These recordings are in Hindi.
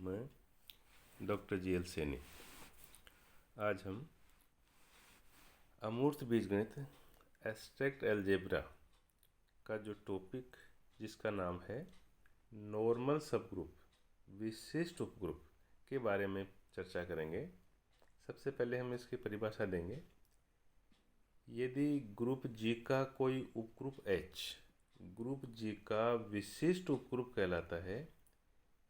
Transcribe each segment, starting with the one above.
मैं डॉक्टर जी एल सैनी। आज हम अमूर्त बीजगणित एब्स्ट्रैक्ट अलजेब्रा का जो टॉपिक जिसका नाम है नॉर्मल सबग्रुप विशिष्ट उपग्रुप के बारे में चर्चा करेंगे। सबसे पहले हम इसकी परिभाषा देंगे। यदि ग्रुप जी का कोई उपग्रुप H ग्रुप जी का विशिष्ट उपग्रुप कहलाता है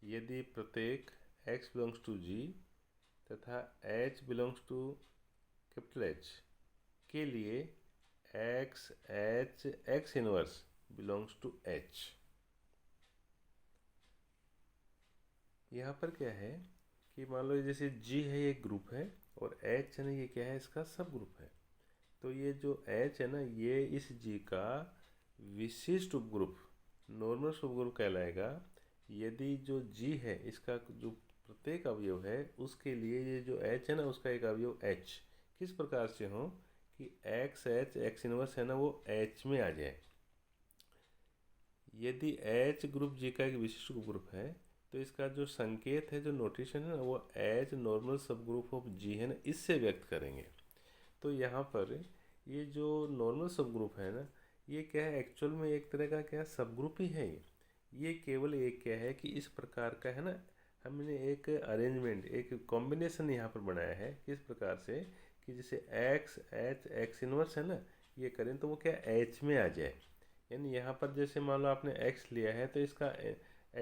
यदि प्रत्येक x बिलोंग्स टू G तथा H बिलोंग्स टू H के लिए x H x inverse belongs to H। यहाँ पर क्या है कि मान लो जैसे G है ये ग्रुप है और H है ना ये क्या है इसका सब ग्रुप है। तो ये जो H है ना ये इस G का विशिष्ट उपग्रुप नॉर्मल सबग्रुप कहलाएगा यदि जो G है इसका जो प्रत्येक अवयव है उसके लिए ये जो H है ना उसका एक अवयव H किस प्रकार से हो कि x H x इनवर्स है ना वो H में आ जाए। यदि H ग्रुप G का एक विशिष्ट उपग्रुप है तो इसका जो संकेत है जो नोटेशन है ना वो H normal subgroup of G है ना इससे व्यक्त करेंगे। तो यहाँ पर ये जो नॉर्मल सबग्रुप है ना ये क्या है एक्चुअल में एक तरह का क्या सबग्रुप ही है। ये केवल एक क्या है कि इस प्रकार का है ना हमने एक अरेंजमेंट एक कॉम्बिनेशन यहाँ पर बनाया है किस प्रकार से कि जैसे x H x इनवर्स है ना ये करें तो वो क्या H में आ जाए। यानी यहाँ पर जैसे मान लो आपने x लिया है तो इसका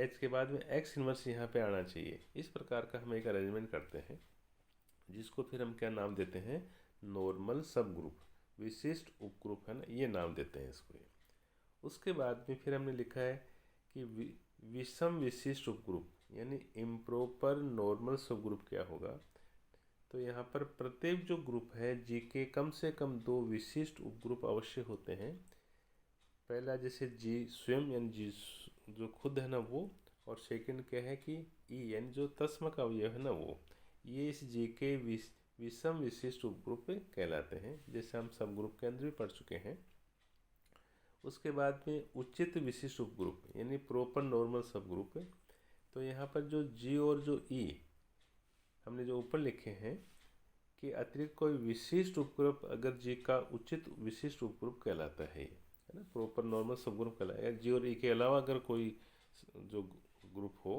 h के बाद में x इनवर्स यहाँ पे आना चाहिए। इस प्रकार का हम एक अरेंजमेंट करते हैं जिसको फिर हम क्या नाम देते हैं नॉर्मल सब ग्रुप विशिष्ट उपग्रुप है ना ये नाम देते हैं इसको। उसके बाद में फिर हमने लिखा है कि विषम विशिष्ट उपग्रुप यानी इम्प्रॉपर नॉर्मल सब ग्रुप क्या होगा। तो यहाँ पर प्रत्येक जो ग्रुप है जी के कम से कम दो विशिष्ट उपग्रुप अवश्य होते हैं। पहला जैसे जी स्वयं यानी जी जो खुद है ना वो, और सेकंड क्या है कि ई यानी जो तस्मक अवयव है ना वो, ये इस जी के विषम विशिष्ट उपग्रुप कहलाते हैं जैसे हम सब ग्रुप के अंदर भी पढ़ चुके हैं। उसके बाद में उचित विशिष्ट उपग्रुप यानी प्रॉपर नॉर्मल सब ग्रुप। तो यहाँ पर जो जी और जो ई हमने जो ऊपर लिखे हैं कि अतिरिक्त कोई विशिष्ट उपग्रुप अगर जी का उचित विशिष्ट उपग्रुप कहलाता है ना प्रॉपर नॉर्मल सब ग्रुप कहलाएगा। जी और ई के अलावा अगर कोई जो ग्रुप हो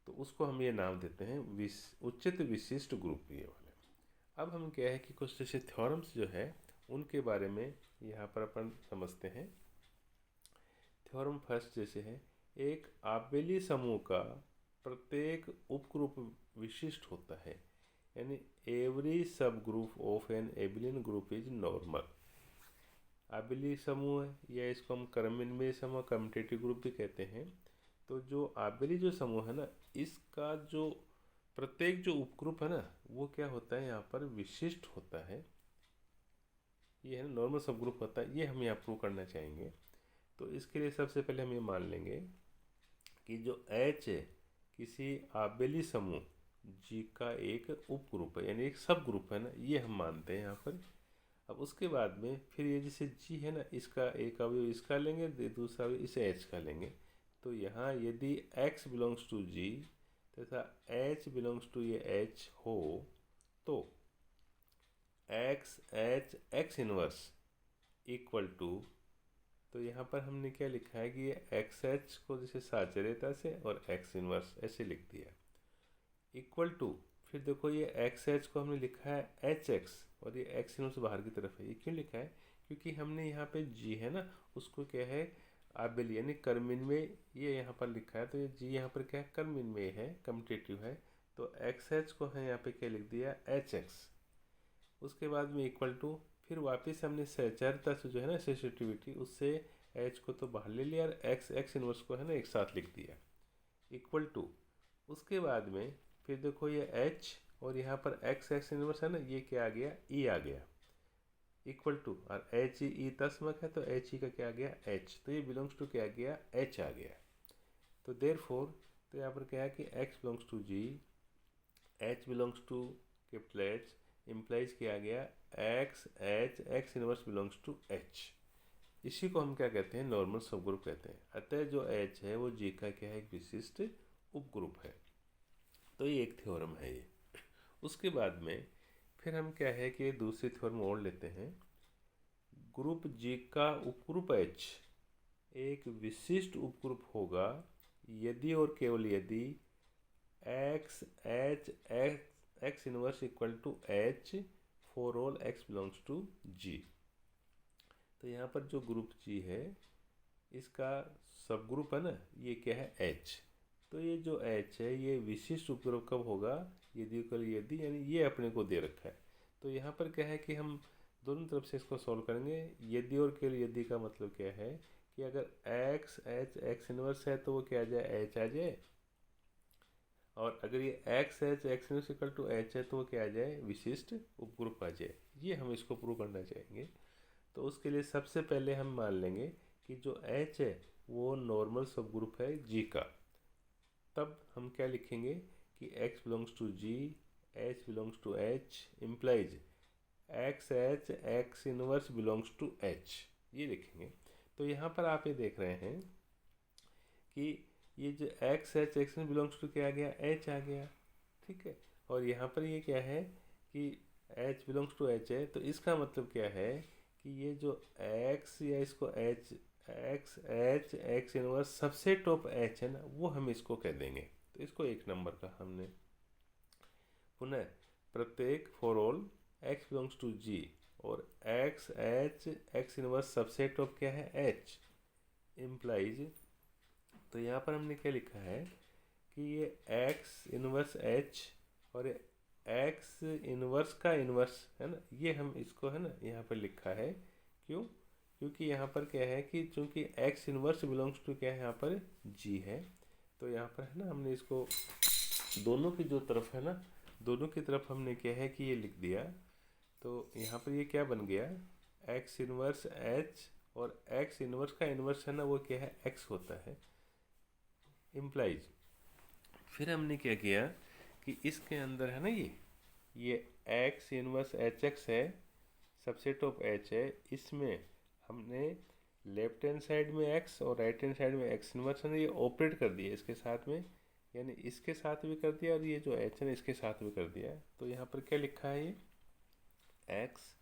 तो उसको हम ये नाम देते हैं उचित विशिष्ट ग्रुप ये वाले। अब हम क्या है कि कुछ जैसे थ्योरम्स जो है उनके बारे में यहाँ पर अपन समझते हैं। थ्योरम फर्स्ट जैसे है एक आबेली समूह का प्रत्येक उपग्रुप विशिष्ट होता है यानी every subgroup of an abelian group is normal. आबेली समूह है या इसको हम क्रमन्वय समूह कम्यूटेटिव ग्रुप भी कहते हैं। तो जो आबेली जो समूह है ना इसका जो प्रत्येक जो उपग्रुप है ना वो क्या होता है यहाँ पर विशिष्ट होता है। ये है नॉर्मल सब ग्रुप होता है ये हम यहाँ प्रूव करना चाहेंगे। तो इसके लिए सबसे पहले हम ये मान लेंगे कि जो H है किसी आबेली समूह G का एक उपग्रुप है यानी एक सब ग्रुप है ना ये हम मानते हैं यहाँ पर। अब उसके बाद में फिर ये जैसे G है ना इसका एक अवयव इसका लेंगे दूसरा अवयव इसे H का लेंगे। तो यहाँ यदि x बिलोंग्स टू G तथा H बिलोंग्स टू ये H हो तो x H x inverse equal to, तो यहाँ पर हमने क्या लिखा है कि ये एक्स एच को जैसे साचर्यता से और एक्स इनवर्स ऐसे लिख दिया इक्वल टू। फिर देखो ये एक्स एच को हमने लिखा है एच एक्स और ये एक्स इनवर्स बाहर की तरफ है। ये क्यों लिखा है क्योंकि हमने यहाँ पे जी है ना उसको क्या है आबेली यानी कर्मिन्वय ये यहाँ पर लिखा है। तो ये जी यहाँ पर क्या है कर्मिन्वय है कम्यूटेटिव है। तो एक्स एच को है यहाँ पे क्या लिख दिया एच एक्स। उसके बाद में इक्वल टू फिर वापस हमने सहचर्यता से जो है ना सेंसिटिविटी उससे h को तो बाहर ले लिया और x इनवर्स को है ना एक साथ लिख दिया इक्वल टू। उसके बाद में फिर देखो ये h और यहाँ पर x इनवर्स है ना ये क्या आ गया e आ गया इक्वल टू, और h e तस्मक है तो h e का क्या आ गया h। तो ये बिलोंग्स टू क्या आ गया h आ गया। तो देयरफॉर तो यहाँ पर क्या है कि x belongs to G h belongs to H implies किया गया x H x inverse belongs to H। इसी को हम क्या कहते हैं नॉर्मल सब ग्रुप कहते हैं। अतः जो H है वो G का क्या है एक विशिष्ट उपग्रुप है। तो ये एक थ्योरम है ये। उसके बाद में फिर हम क्या है कि दूसरी थ्योरम और लेते हैं। ग्रुप जी का उपग्रुप एच एक विशिष्ट उपग्रुप होगा यदि और केवल यदि x H x inverse equal to H for all x belongs to G. तो यहाँ पर जो ग्रुप जी है इसका सब ग्रुप है ना, ये क्या है एच। तो ये जो एच है ये विशिष्ट उपग्रुप कब होगा, यदि कल यदि, यानी ये अपने को दे रखा है। तो यहाँ पर क्या है कि हम दोनों तरफ से इसको सॉल्व करेंगे। यदि और केवल यदि का मतलब क्या है कि अगर एक्स एच एक्स इनवर्स है तो वो क्या आ जाए, एच आ जाए। और अगर ये x H x inverse equal to H है तो वो क्या आ जाए, विशिष्ट उपग्रुप आ जाए। ये हम इसको प्रूव करना चाहेंगे। तो उसके लिए सबसे पहले हम मान लेंगे कि जो एच है वो नॉर्मल सब ग्रुप है जी का। तब हम क्या लिखेंगे कि x belongs to G, h belongs to h implies x H x inverse belongs to h, ये लिखेंगे। तो यहाँ पर आप ये देख रहे हैं कि ये जो x H x belongs to क्या आ गया, h आ गया, ठीक है। और यहाँ पर ये क्या है कि h बिलोंग्स टू h है, तो इसका मतलब क्या है कि ये जो x या इसको h x H x inverse subset of H है ना, वो हम इसको कह देंगे। तो इसको एक नंबर का हमने पुनः प्रत्येक for all x belongs to G और x H x inverse subset of क्या है, एच इम्प्लाइज। तो यहाँ पर हमने क्या लिखा है कि ये एक्स इनवर्स एच और एक्स इनवर्स का इनवर्स है ना, ये हम इसको है ना यहाँ पर लिखा है। क्यों, क्योंकि यहाँ पर क्या है कि चूंकि एक्स इनवर्स बिलोंग्स टू क्या है यहाँ पर जी है। तो यहाँ पर है ना हमने इसको दोनों की जो तरफ है ना, दोनों की तरफ हमने क्या है कि ये लिख दिया। तो यहाँ पर ये क्या बन गया, एक्स इनवर्स एच और एक्स इनवर्स का इनवर्स है ना वो क्या है, एक्स होता है इम्प्लाइज। फिर हमने क्या किया कि इसके अंदर है ना ये एक्स इनवर्स एच एक्स है, सबसेट ऑफ एच है। इसमें हमने लेफ्ट हैंड साइड में एक्स और राइट हैंड साइड में एक्स इनवर्स है ना, ये ऑपरेट कर दिया इसके साथ में, यानी इसके साथ भी कर दिया और ये जो एच है ना इसके साथ भी कर दिया। तो यहाँ पर क्या लिखा है, ये x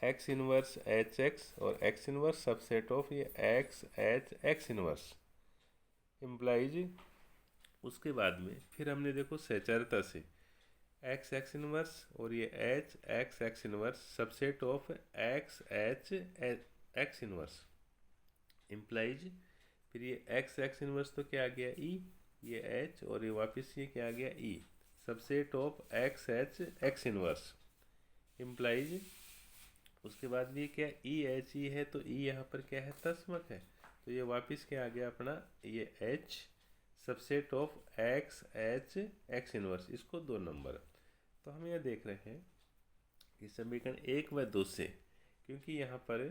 x inverse H x और एक्स इनवर्स सबसेट ऑफ ये x H x inverse implies. उसके बाद में फिर हमने देखो सहचारिता से एक्स एक्स इनवर्स और ये H x x inverse subset of x H x inverse implies. फिर ये एक्स एक्स इनवर्स तो क्या आ गया ई, ये एच और ये वापस ये क्या आ गया ई, subset of x H x inverse implies. उसके बाद भी क्या ई एच ई है, तो ई यहाँ पर क्या है, तस्मक है। तो ये वापस क्या आ गया अपना, ये H subset of x H x inverse, इसको 2 नंबर। तो हम यह देख रहे हैं कि समीकरण 1 व 2 से, क्योंकि यहाँ पर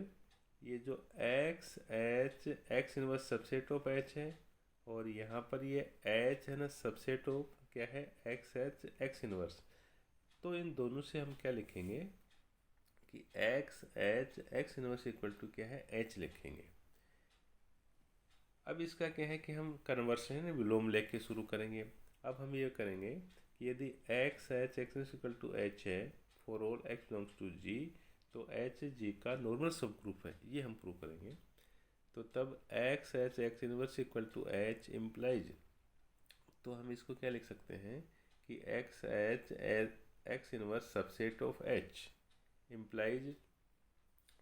ये जो x H x inverse subset of H है और यहाँ पर ये एच है ना सबसेट ऑफ क्या है, एक्स एच एक्स इनवर्स। तो इन दोनों से हम क्या लिखेंगे कि x H x inverse equal to क्या है, एच लिखेंगे। अब इसका क्या है कि हम कन्वर्शन विलोम लेके शुरू करेंगे। अब हम ये करेंगे कि यदि x H x equal to H है for all x belongs to G, तो एच जी का नॉर्मल सब ग्रुप है, ये हम प्रूव करेंगे। तो तब x H x inverse equal to H implies, तो हम इसको क्या लिख सकते हैं कि x H x inverse subset of H implies.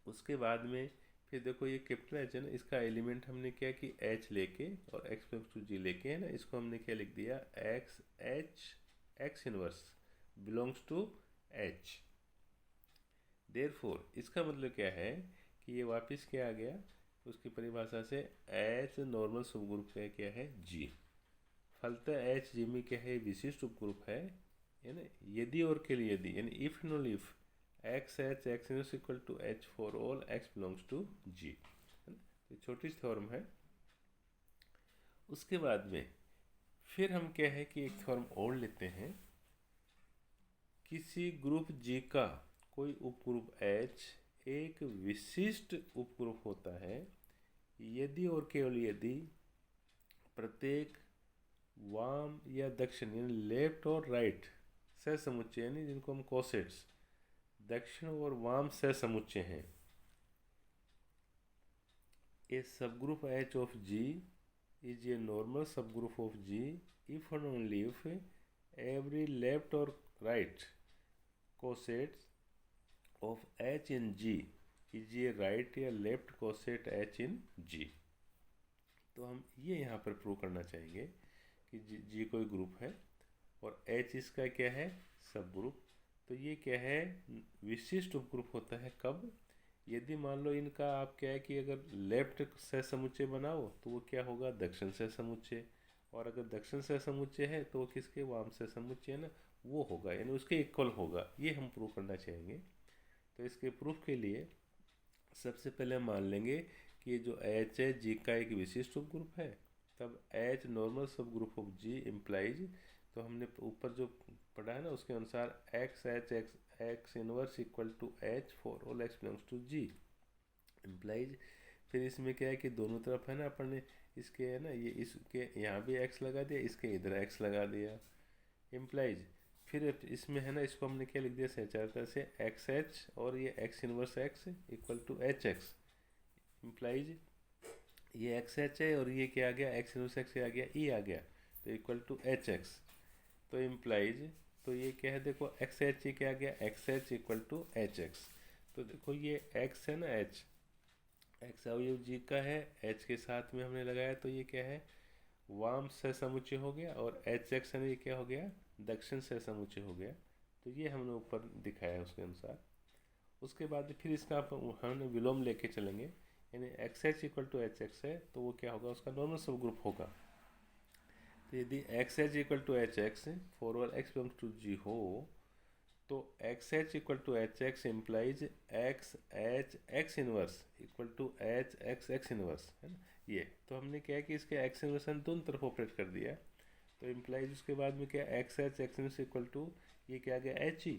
उसके बाद में फिर देखो ये कैपिटल एच है ना, इसका एलिमेंट हमने क्या कि एच लेके और एक्स बिलोंग्स टू जी लेके है ना, इसको हमने क्या लिख दिया, x H x inverse belongs to H. Therefore इसका मतलब क्या है कि ये वापस क्या आ गया, उसकी परिभाषा से एच नॉर्मल सब ग्रुप का क्या है, जी। फलतः एच जी में क्या है, विशिष्ट उपग्रुप है ना, यदि और के लिए यदि, यानी if and only if x H x inverse equal to H for all x belongs to G, है ना। तो छोटी सी थ्योरम है। उसके बाद में फिर हम क्या है कि एक थ्योरम और लेते हैं। किसी ग्रुप जी का कोई उपग्रुप एच एक विशिष्ट उपग्रुप होता है यदि और केवल यदि प्रत्येक वाम या दक्षिण यानी लेफ्ट और राइट सह समुच्चय यानी जिनको हम कोसेट्स दक्षिण और वाम सह समुच्चय हैं। ए subgroup H of G is a normal subgroup of G if and only if every left or right coset of H in G is a right या left coset H in G। तो हम ये यहाँ पर प्रूव करना चाहेंगे कि G कोई ग्रुप है और H इसका क्या है, सब ग्रुप। तो ये क्या है, विशिष्ट उपग्रुप होता है कब, यदि मान लो इनका आप क्या है कि अगर लेफ्ट सह समुच्चय बनाओ तो वो क्या होगा, दक्षिण सह समुच्चय, और अगर दक्षिण सह समुच्चय है तो वो किसके, वाम सह समुच्चय है ना, वो होगा, यानी उसके इक्वल होगा। ये हम प्रूव करना चाहेंगे। तो इसके प्रूफ के लिए सबसे पहले हम मान लेंगे कि ये जो H है G का एक विशिष्ट उपग्रुप है, तब H normal subgroup of G implies, तो हमने ऊपर जो पढ़ा है ना उसके अनुसार x inverse equal to H for all x belongs to G implies. फिर इसमें क्या है कि दोनों तरफ है ना अपन ने इसके है ना ये इसके यहाँ भी x लगा दिया, इसके इधर x लगा दिया इम्प्लाइज। फिर इसमें है ना इसको हमने क्या लिख दिया सहचारिता से XH और ये x inverse x equal to HX implies, ये XH है और ये क्या आ गया, x इनवर्स x आ गया E आ गया, तो इक्वल टू HX। तो इम्प्लाइज तो ये क्या है, देखो XH ये क्या आ गया, XH इक्वल टू HX। तो देखो ये x है ना x अवयव G का है, H के साथ में हमने लगाया तो ये क्या है, वाम सह समुच्चय हो गया, और HX है ना ये क्या हो गया, दक्षिण सह समुच्चय हो गया। तो ये हमने ऊपर दिखाया उसके अनुसार। उसके बाद फिर इसका हमने विलोम लेके चलेंगे, यानी XH इक्वल टू HX है तो वो क्या होगा, उसका नॉर्मल सब ग्रुप होगा। तो यदि XH equal to HX for all x belongs to G हो तो XH equal to HX implies XH x inverse equal to HX x inverse है ना ये। तो हमने क्या है कि इसके x इनवर्स दोनों तरफ ऑपरेट कर दिया, तो इम्प्लाइज उसके बाद में क्या XH x inverse equal to ये क्या आ गया HE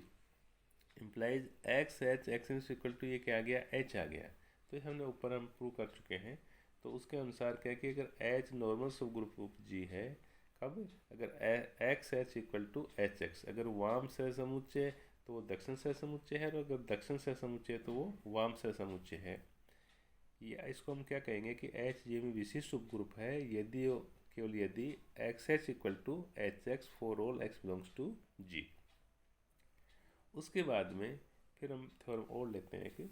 implies XH x inverse equal to ये क्या आ गया H आ गया। तो ये हमने ऊपर हम प्रूव कर चुके हैं। तो उसके अनुसार क्या कि अगर H normal subgroup of G है कब, अगर XH इक्वल टू HX, अगर वाम सह समुच्चय तो वो दक्षिण सह समुच्चय है, और अगर दक्षिण सह समुच्चय तो वो वाम सह समुच्चय है। या इसको हम क्या कहेंगे कि H G में विशिष्ट उपग्रुप है यदि केवल यदि XH equal to HX for all x belongs to G। उसके बाद में फिर हम थ्योरम और लेते हैं कि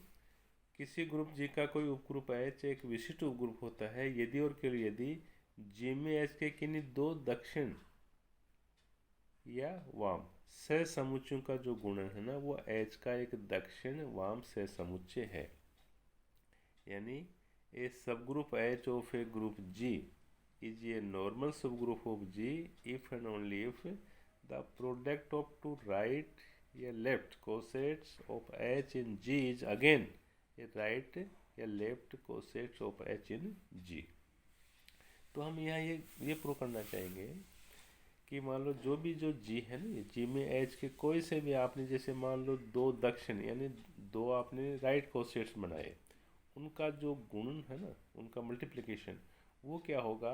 किसी ग्रुप G का कोई उपग्रुप H एक विशिष्ट उपग्रुप होता है यदि और केवल यदि G में H के किन्हीं दो दक्षिण या वाम सह समुच्चयों का जो गुणन है ना वो H का एक दक्षिण वाम सह समुच्चय है। यानी a subgroup H of a group G is a normal subgroup of G if and only if the product of two right या left cosets of H in G is again a right या left cosets of H in G। तो हम यहाँ ये प्रूव करना चाहेंगे कि मान लो जो भी जो G है ना, G में H के कोई से भी आपने जैसे मान लो दो दक्षिण यानी दो आपने राइट कोसेट्स बनाए, उनका जो गुणन है ना उनका मल्टीप्लिकेशन वो क्या होगा,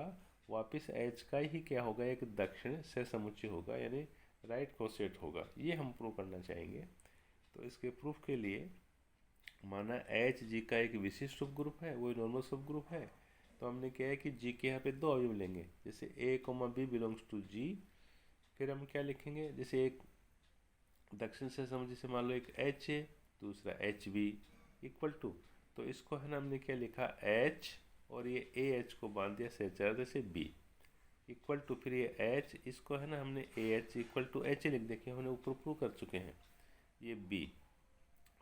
वापस H का ही क्या होगा, एक दक्षिण सह समुच्चय होगा यानी राइट कोसेट होगा। ये हम प्रूव करना चाहेंगे। तो इसके प्रूफ के लिए माना H G का एक विशिष्ट उपग्रुप है, वो नॉर्मल सब ग्रुप है, तो हमने क्या है कि G के यहाँ पे दो अवयव लेंगे, जैसे A, B belongs to G। फिर हम क्या लिखेंगे, जैसे एक दक्षिण से समझ जैसे मान लो एक H है, दूसरा HB इक्वल टू, तो इसको है ना हमने क्या लिखा H और ये AH को बांध दिया सहचारिता से B इक्वल टू, फिर ये H इसको है ना हमने AH इक्वल टू H लिख दिया, हमने ऊपर प्रूव कर चुके हैं ये B,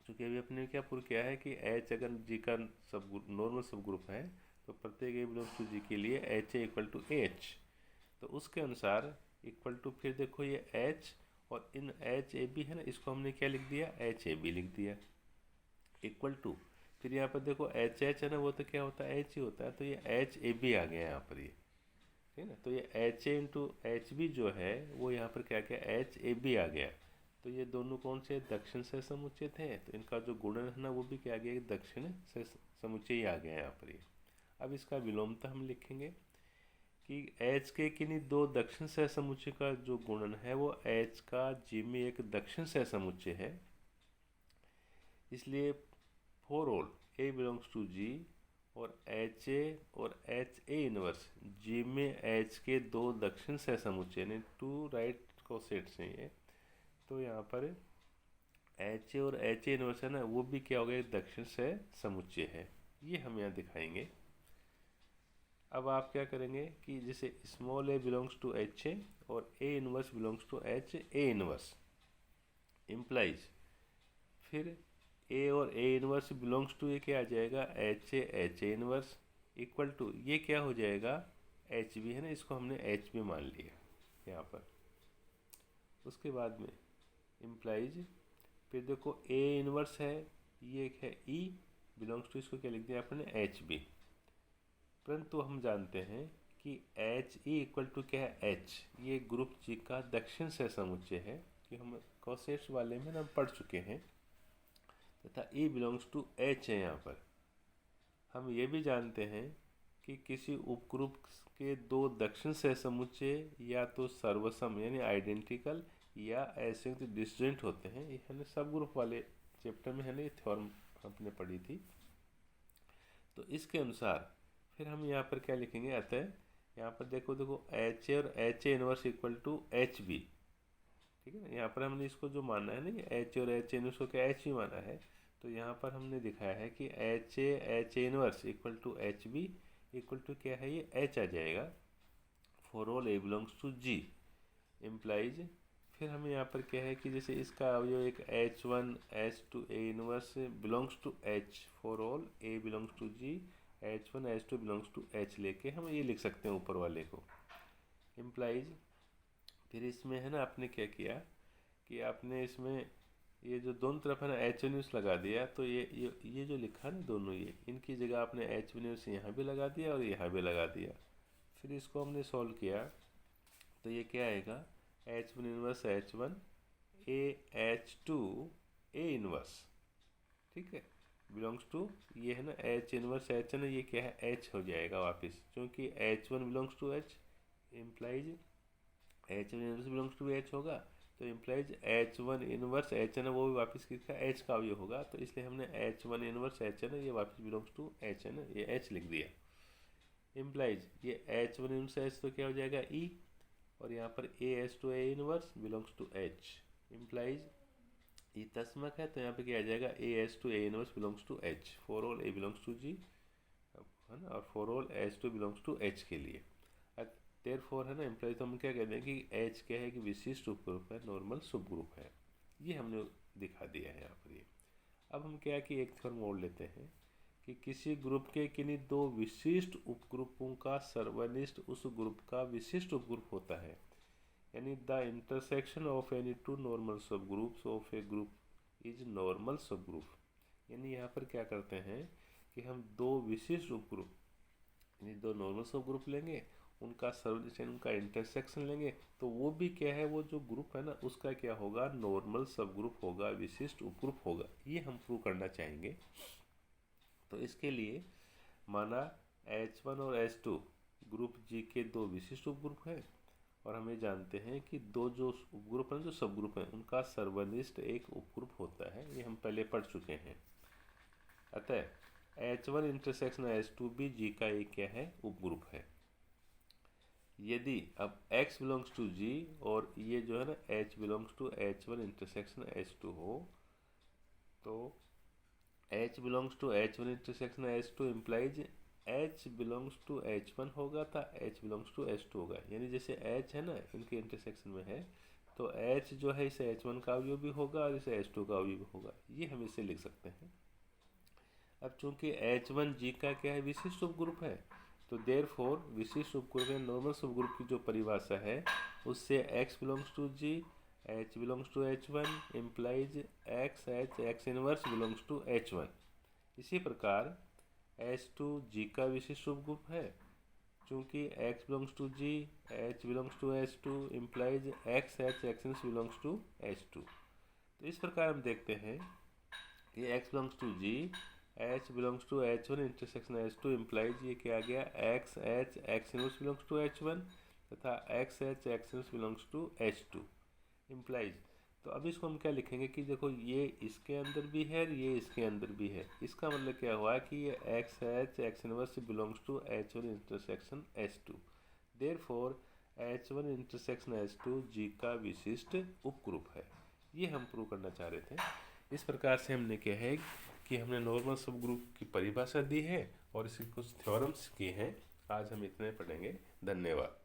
क्योंकि अभी अपने क्या प्रूव किया है कि H अगर G का सब नॉर्मल सब ग्रुप है तो प्रत्येक A बिलोंग्स टू G के लिए H इक्वल टू AH। तो उसके अनुसार इक्वल टू फिर देखो ये H और इन HAB है ना इसको हमने क्या लिख दिया, HAB लिख दिया इक्वल टू, फिर यहाँ पर देखो HH है ना वो तो क्या होता है H ही होता है, तो ये HAB आ गया यहाँ पर, ये ठीक है ना। तो ये HA इंटू HB जो है वो यहाँ पर क्या गया HAB आ गया। तो ये दोनों कौन से दक्षिण से समुच्चय थे, तो इनका जो गुणन है ना वो भी क्या गया, दक्षिण से समुच्चय ही आ गया यहाँ पर ये। अब इसका विलोमता हम लिखेंगे कि H के किन्हीं दो दक्षिण सहसमुच्चय का जो गुणन है वो H का G में एक दक्षिण सहसमुच्चय है, इसलिए for all A belongs to G और HA और HA इनवर्स G में H के दो दक्षिण सहसमुच्चय यानी टू राइट कोसेट्स हैं ये, तो यहाँ पर HA और HA इनवर्स है ना, वो भी क्या हो गया, दक्षिण सहसमुच्चय है। ये हम यहाँ दिखाएंगे। अब आप क्या करेंगे कि जैसे small a belongs to HA और A inverse belongs to HA inverse implies फिर A और A इनवर्स बिलोंग्स टू ये क्या आ जाएगा, HA इनवर्स इक्वल टू ये क्या हो जाएगा, HB है ना, इसको हमने HB मान लिया यहाँ पर। उसके बाद में इम्प्लाइज फिर देखो A इनवर्स है, ये है E बिलोंग्स टू, इसको क्या लिख दिया आपने, HB। परंतु हम जानते हैं कि एच ई इक्वल टू क्या है, H, ये ग्रुप जी का दक्षिण सहसमुच्चय है कि हम कोसेट्स वाले में हम पढ़ चुके हैं, तथा E बिलोंग्स टू H है। यहाँ पर हम ये भी जानते हैं कि किसी उपग्रुप के दो दक्षिण सहसमुच्चय या तो सर्वसम यानी आइडेंटिकल या असंयुक्त डिसजॉइंट होते हैं। ये हमने सब ग्रुप वाले चैप्टर में है ना, ये थ्योरम हमने पढ़ी थी। तो इसके अनुसार फिर हम यहाँ पर क्या लिखेंगे, अतः यहाँ पर देखो एच ए और H A inverse equal to H B, ठीक है ना। यहाँ पर हमने इसको जो माना है ना, एच ए और एच ए इनवर्स को क्या एच बी माना है, तो यहाँ पर हमने दिखाया है कि H A inverse equal to H B equal to क्या है, ये एच आ जाएगा for all A belongs to G implies. फिर हमें यहाँ पर क्या है कि जैसे इसका अवयव एक H1 H2 A inverse belongs to H for all A belongs to G H1 H2 belongs to H लेके हम ये लिख सकते हैं ऊपर वाले को इम्प्लाइज। फिर इसमें है ना, आपने क्या किया कि आपने इसमें ये जो दोनों तरफ है ना H इनवर्स लगा दिया, तो ये जो लिखा ना दोनों, ये इनकी जगह आपने H इनवर्स यहाँ भी लगा दिया और यहाँ भी लगा दिया। फिर इसको हमने सॉल्व किया तो ये क्या आएगा, H1 inverse H1 H2 A inverse, ठीक है, बिलोंग्स टू ये है ना H इनवर्स H है ना, ये क्या है H हो जाएगा वापस, क्योंकि H1 belongs to H implies H1 inverse belongs to H होगा, तो इम्प्लाइज H1 इनवर्स H है ना, वो भी वापस किसका, H का अवयव होगा। तो इसलिए हमने H1 इनवर्स H है ना, ये वापस बिलोंग्स टू H है ना, ये H लिख दिया। इम्प्लाइज ये H1 इनवर्स H तो क्या हो जाएगा E, और यहाँ पर AS2 A inverse belongs to H implies ये तस्मक है, तो यहाँ पे क्या आ जाएगा, AS2 A inverse belongs to H for all A belongs to G है ना, और for all S2 belongs to H के लिए देयरफॉर है ना इम्प्लाइज। तो हम क्या कहते हैं कि H क्या है कि विशिष्ट उपग्रुप है, नॉर्मल सब ग्रुप है। ये हमने दिखा दिया है यहाँ पर ये। अब हम क्या कि एक थ्योरम और लेते हैं कि किसी ग्रुप के किन्हीं दो विशिष्ट उपग्रुपों का सर्वनिष्ठ उस ग्रुप का विशिष्ट उपग्रुप होता है, यानी the intersection of any two normal subgroups of a group is normal subgroup. यानी यहाँ पर क्या करते हैं कि हम दो विशिष्ट उपग्रुप यानी दो नॉर्मल सब ग्रुप लेंगे, उनका सर्वनिष्ठ उनका इंटरसेक्शन लेंगे, तो वो भी क्या है, वो जो ग्रुप है ना उसका क्या होगा, नॉर्मल सब ग्रुप होगा, विशिष्ट उपग्रुप होगा। ये हम प्रूव करना चाहेंगे। तो इसके लिए माना H1 और H2 ग्रुप G के दो विशिष्ट उपग्रुप हैं, और हमें जानते हैं कि दो जो उपग्रुप हैं, जो सब ग्रुप हैं, उनका सर्वनिष्ठ एक उपग्रुप होता है। ये हम पहले पढ़ चुके हैं। अतः H1 इंटरसेक्शन H2 भी G का एक क्या है, उपग्रुप है। यदि अब X बिलोंग्स टू G और ये जो है ना H belongs to H1 intersection H2 हो, तो H belongs to H1 intersection H2 implies H belongs to H1 होगा था H बिलोंग्स टू H2 होगा। यानी जैसे H है ना इनके इंटरसेक्शन में है, तो H जो है इसे H1 का अवयव भी होगा और इसे H2 का अवयव भी होगा। ये हम इसे लिख सकते हैं। अब चूंकि H1 G का क्या है, विशिष्ट उपग्रुप है, तो देयरफॉर विशिष्ट उपग्रुप या नॉर्मल सबग्रुप की जो परिभाषा है उससे X belongs to G H belongs to H1 implies X H X inverse belongs to H1। इसी प्रकार H2 G का विशिष्ट उपग्रुप है, चूँकि X belongs to G H belongs to H2 implies X H X inverse belongs to H2। तो इस प्रकार हम देखते हैं कि X belongs to G H belongs to H1 intersection H2 implies ये क्या आ गया x H x inverse belongs to H1 तथा x H x inverse belongs to H2 implies. तो अब इसको हम क्या लिखेंगे कि देखो ये इसके अंदर भी है ये इसके अंदर भी है। इसका मतलब क्या हुआ कि ये x H x inverse belongs to H1 intersection H2। Therefore H1 intersection H2 G का विशिष्ट उपग्रुप है। ये हम प्रूव करना चाह रहे थे। इस प्रकार से हमने क्या है कि हमने नॉर्मल सब ग्रुप की परिभाषा दी है और इसके कुछ थ्योरम्स किए हैं। आज हम इतने पढ़ेंगे। धन्यवाद।